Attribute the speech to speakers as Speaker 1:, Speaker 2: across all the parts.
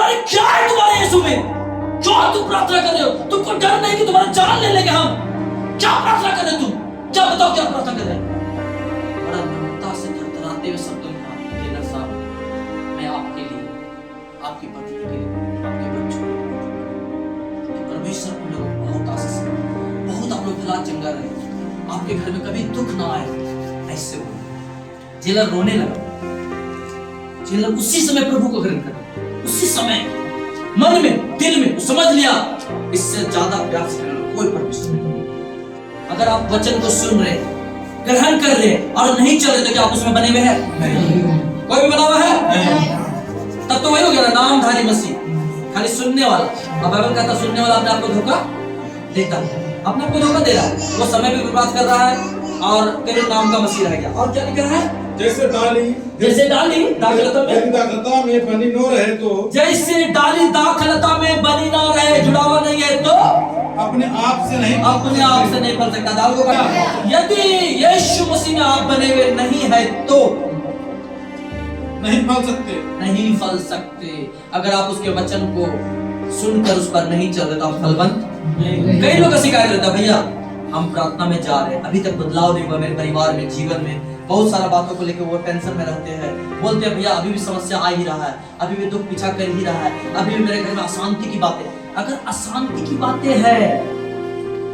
Speaker 1: अरे क्या है तुम्हारे यीशु में? क्यों तुम प्रार्थना कर रहे हो? तुमको डर नहीं कि तुम्हारा जान ले लेंगे हम? क्या प्रार्थना कर रहे हो तुम? क्या बताओ क्या प्रार्थना कर रहे हैं? बड़ा नम्रता से थरथराते हुए शब्दों में कहा, टेलर साहब, मैं आपके लिए, आपकी पत्नी के लिए, आपके बच्चों के लिए, परमेश्वर को लोग बहुत आशीष है, बहुत आप लोग भला चंगा रहे, आपके घर में कभी दुख ना आए, ऐसे हो। जेलर रोने लगा। जेलर उसी समय प्रभु को ग्रहण कर, उसी समय मन में, दिल में समझ लिया, इससे ज्यादा प्यार से करना कोई परमेश्वर नहीं। अगर आप वचन को सुन रहे, ग्रहण कर रहे और नहीं चल रहे, तो क्या आप उसमें बने हुए हैं? नहीं। कोई भी बना हुआ है? तब तो वही हो गया ना, नामधारी मसीह, खाली सुनने वाला। अब बाइबल कहता सुनने वाला अपने आप को धोखा देता है, अपने आप को धोखा दे रहा है, वो समय भी बर्बाद कर रहा है और तेरे नाम का मसीह रह गया। और क्या लिख रहा है? जैसे डाली दाखलता में बनी न रहे, तो जैसे डाली दाखलता में बनी ना रहे, जुड़ावा नहीं है, तो अपने आप से नहीं फल सकता। दाल को कहा, यदि यीशु मसीह में आप बने हुए नहीं है तो नहीं फल सकते। अगर आप उसके वचन को सुनकर उस पर नहीं चल रहे तो आप फलवंत। कई लोग का शिकायत रहता है, भैया हम प्रार्थना में जा रहे हैं, अभी तक बदलाव नहीं हुआ मेरे परिवार में, जीवन में, बहुत सारा बातों को लेकर वो टेंशन में रहते हैं, बोलते हैं भैया अभी भी समस्या आ ही रहा है, अभी भी दुख पीछा कर ही रहा है, अभी भी मेरे घर में अशांति की बातें। अगर अशांति की बातें हैं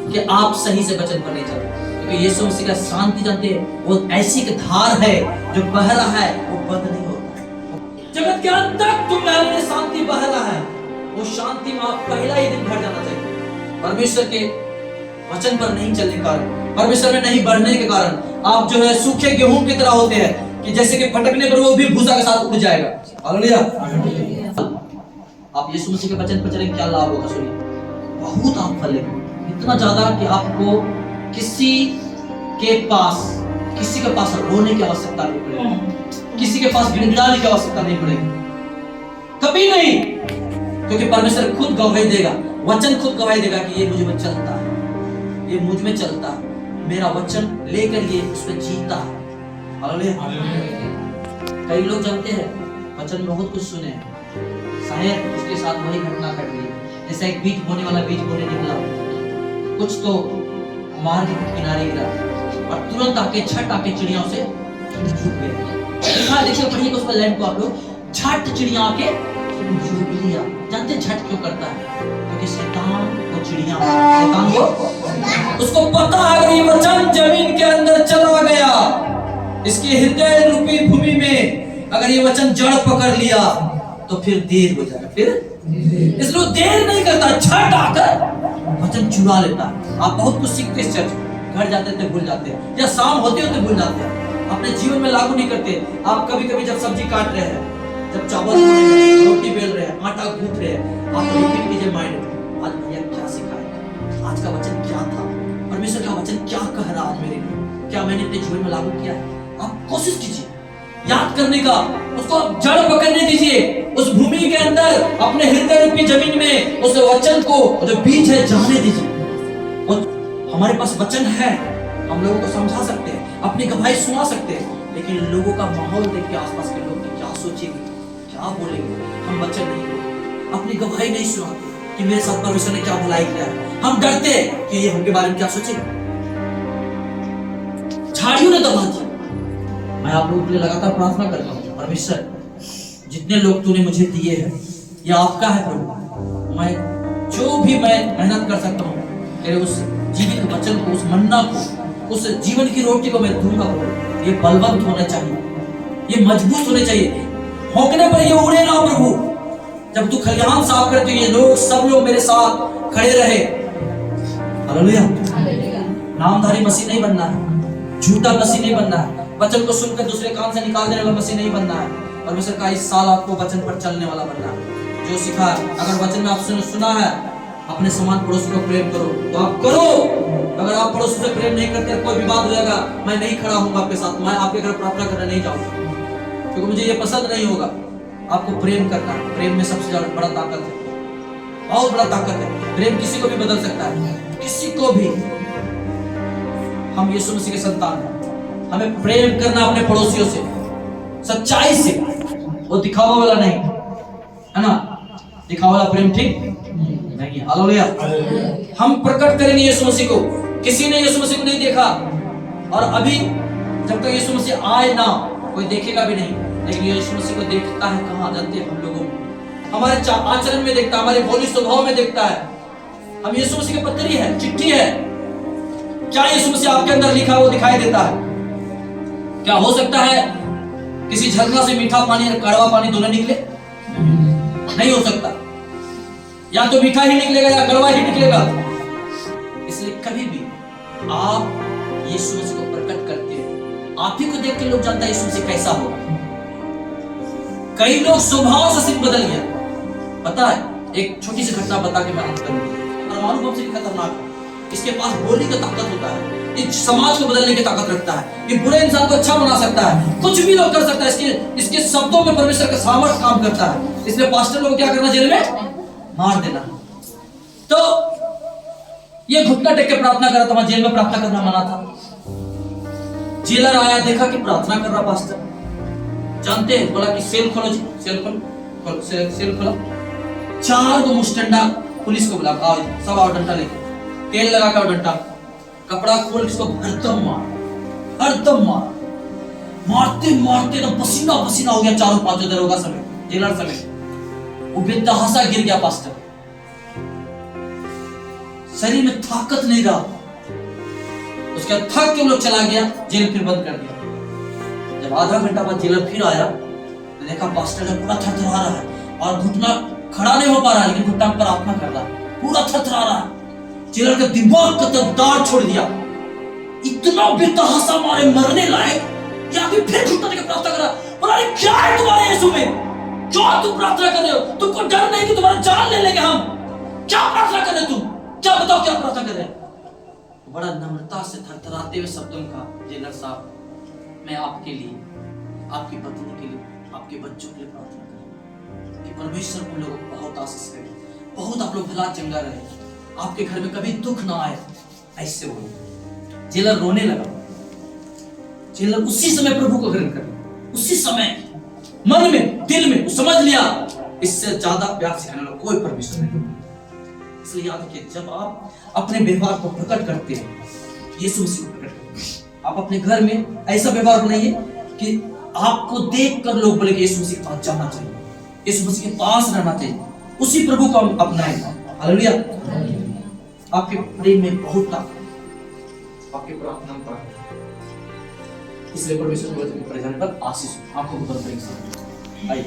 Speaker 1: कि आप सही से वचन पर नहीं चलते, क्योंकि यीशु मसीह का शांति जानते हैं, वो ऐसी एक धार है जो बह रहा है, वो बंद नहीं होता। जगत के अंत तक तुम में शांति बह रहा है, वो शांति में आप पहला ही दिन भर जाना चाहिए। परमेश्वर के वचन पर नहीं चलने के कारण, परमेश्वर में नहीं बढ़ने के कारण आप जो है सूखे गेहूं की तरह होते हैं कि जैसे कि फटकने पर वो भी भूसा के साथ उड़ जाएगा। हालेलुया। आप यीशु मसीह के वचन पर चलें, क्या लाभ होगा सुनिए, बहुत आप फलेंगे, इतना ज्यादा कि आपको किसी के पास रोने की आवश्यकता नहीं पड़ेगी, किसी के पास गिड़गिड़ाने की आवश्यकता नहीं पड़ेगी, कभी नहीं, क्योंकि परमेश्वर खुद गवाही देगा, वचन खुद गवाही देगा कि ये मुझ में चलता है, ये मुझ में चलता है, मेरा वचन लेकर ये उसमें जीता है। हालेलुया। कई लोग जानते हैं वचन में बहुत कुछ सुने हैं, शायद उसके साथ वही घटना घट गई, जैसे एक बीज बोने वाला बीज बोने निकला, कुछ तो मार्ग के किनारे गिरा और तुरंत आके झट आके चिड़िया उसे छूट गई। देखिए पढ़िए उस पर लाइन को आप लोग, झट चिड़िया आके छूट लिया। जानते झट क्यों करता है? क्योंकि शैतान को चिड़िया, शैतान को उसको पता है अगर ये वचन जमीन के अंदर चला गया, इसके हृदय रूपी भूमि में अगर ये वचन जड़ पकड़ लिया तो फिर देर हो जाएगा, फिर इसलिए देर नहीं करता, झट आकर वचन चुरा लेता है। आप बहुत कुछ सीखते इस चर्च, घर जाते थे भूल जाते हैं, या शाम होते होते भूल जाते हैं, अपने जीवन में लागू नहीं करते। आप कभी कभी जब सब्जी काट रहे हैं, जब चावल रोटी बेल रहे हैं, आटा गूंथ रहे हैं, आप रिपीट कीजिए माइंड में, आज भैया क्या सिखाया, आज का वचन क्या था, परमेश्वर का वचन क्या कह रहा आज मेरे लिए, क्या मैंने अपने जीवन में लागू किया है। आप कोशिश कीजिए याद करने का, उसको जड़ पकड़ने दीजिए, उस भूमि के अंदर अपने हृदय रूपी जमीन में उस वचन को जो बीज है जाने दीजिए। हमारे पास वचन है, हम लोगों को समझा सकते हैं, अपनी गवाही सुना सकते हैं, लेकिन लोगों का माहौल देख के आसपास के लोग क्या सोचेंगे, क्या बोलेंगे, हम वचन नहीं, अपनी गवाही नहीं सुनाते कि मेरे साथ परमेश्वर ने क्या भलाई किया है, हम डरते हैं कि ये हमके बारे में क्या सोचेंगे। झाड़ियों ने दबा दिया। मैं आप लोगों के लिए लगातार प्रार्थना करता हूँ, परमेश्वर जितने लोग तूने मुझे दिए हैं ये आपका है प्रभु, मैं जो भी मैं मेहनत कर सकता हूँ तेरे उस जीवित वचन को, उस मन्ना को, उस जीवन की रोटी को मैं दूंगा प्रभु। ये बलवंत होना चाहिए, ये मजबूत होने चाहिए, भौंकने पर ये उड़े ना प्रभु। जब तू खलिहान साफ करे तो ये लोग, सब लोग मेरे साथ खड़े रहे। हालेलुया। नामधारी मसीह नहीं बनना है, झूठा मसीह नहीं बनना है, वचन को सुनकर दूसरे कान से निकाल देने वाला मसीह नहीं बनना है। परमेश्वर का इस साल आपको वचन पर चलने वाला बनना है, जो सिखा। अगर वचन में आपने सुना है अपने समान पड़ोसी को प्रेम करो तो आप करो, अगर आप पड़ोसी से प्रेम नहीं करते, कोई विवाद हो जाएगा, मैं नहीं खड़ा हूँ आपके साथ, मैं आपके घर प्रार्थना करने नहीं जाऊंगा, क्योंकि मुझे ये पसंद नहीं होगा। आपको प्रेम करना है, प्रेम में सबसे ज्यादा बड़ा ताकत है, बहुत बड़ा ताकत है। प्रेम किसी को भी बदल सकता है, किसी को भी। हम यीशु मसीह के संतान हैं, हमें प्रेम करना अपने पड़ोसियों से, सच्चाई से, वो दिखावा वाला नहीं, है ना। दिखा वाला प्रेम ठीक नहीं है। हालेलुया। हम प्रकट करेंगे यीशु मसीह को। किसी ने यीशु मसीह को नहीं देखा, और अभी जब तक यीशु मसीह आए ना, कोई देखेगा भी नहीं। लेकिन यीशु मसीह को देखता है कहाँ? जानते हैं हम लोगों, हमारे आचरण में देखता है, हमारे भोली स्वभाव में देखता है। हम यीशु मसीह की पत्री है, चिट्ठी है। क्या यीशु मसीह आपके अंदर लिखा वो दिखाई देता है? क्या हो सकता है किसी झरना से मीठा पानी और कड़वा पानी दोनों निकले? नहीं हो सकता। या तो मीठा ही निकलेगा या कड़वा ही निकलेगा। इसलिए कभी भी आप यीशु मसीह को प्रकट करते हैं, आप ही को देख के लोग जानता है यीशु मसीह कैसा होगा। कई लोग स्वभाव से सिर्फ बदल गया। पता है, एक छोटी सी घटना बता के मैं अंत करूंगा। परमाणु बम से खतरनाक है। इसके पास बोलने की ताकत होता है, इस समाज को बदलने की ताकत रखता है, ये बुरे इंसान को अच्छा बना सकता है, कुछ भी लोग कर सकता है। इसके शब्दों में परमेश्वर का सामर्थ्य काम करता है। इसलिए पास्टर लोग क्या करना, जेल में मार देना। तो ये घुटना टेक के प्रार्थना करा था, जेल में प्रार्थना करना मना था। जेलर आया, देखा कि प्रार्थना कर रहा पास्टर, जानते हैं, बोला कि सेल खोलो जी, सेल खोलो, सेल खोलो। 4 मुस्टंडा पुलिस को बुला, आओ सब आओ, डंडा लेके, तेल लगा कर डंडा, कपड़ा खोल इसको हरदम मार, मारते मारते तो पसीना पसीना हो गया। 4-5 दरोगा समेत, जेलर समेत, वो बेतहासा गिर गया पास्टर। शरीर में ताकत नहीं रहा। उसके बाद थक के वो लोग चला गया, जेल फिर बंद कर दिया। जब आधा घंटा बाद जेलर फिर आया तो देखा पास्टर का पूरा थरथरा रहा है और घुटना खड़ा नहीं हो पा रहा है, लेकिन घुटना पर प्रार्थना कर रहा है, पूरा थरथरा रहा है। जेलर का दिमाग का दार छोड़ दिया, इतना बेतहासा मारे, मरने लायक। या फिर घुटना टेक के प्रार्थना करा, बोला क्या है तुम्हारे यीशु में, क्यों तुम प्रार्थना कर रहे हो? तुमको डर नहीं कि तुम्हारा जान ले लेंगे हम? क्या प्रार्थना कर रहे हो तुम? क्या बताओ, क्या प्रार्थना कर रहे हैं? बड़ा नम्रता से थरथराते हुए शब्दों का, जेलर साहब, मैं आपके लिए, आपकी पत्नी के लिए, आपके बच्चों के लिए प्रार्थना करूं कि परमेश्वर उन लोगों को बहुत आशीष करे, बहुत आप लोग भला चंगा रहे, आपके घर में कभी दुख ना आए। ऐसे बोले। जेलर रोने लगा। जेलर उसी समय प्रभु को ग्रहण कर, उसी समय मन में, दिल में समझ लिया, इससे ज्यादा प्यार सिखाने वाला कोई परमेश्वर नहीं। इसलिए याद रखिए, जब आप अपने व्यवहार को प्रकट करते हैं, यीशु मसीह को प्रकट करते हैं, आप अपने घर में ऐसा व्यवहार बनाइए कि आपको देखकर लोग बोले कि यीशु मसीह के पास जाना चाहिए, यीशु मसीह के पास रहना चाहिए। उसी प्रभु को हम अपनाएं। हालेलुया। आपके प्रेम में बहुत ताकत, आपके प्रार्थना में ताकत। इसलिए परमेश्वर के वचन के प्रचार पर आशीष आपको बहुत बड़ी। आइए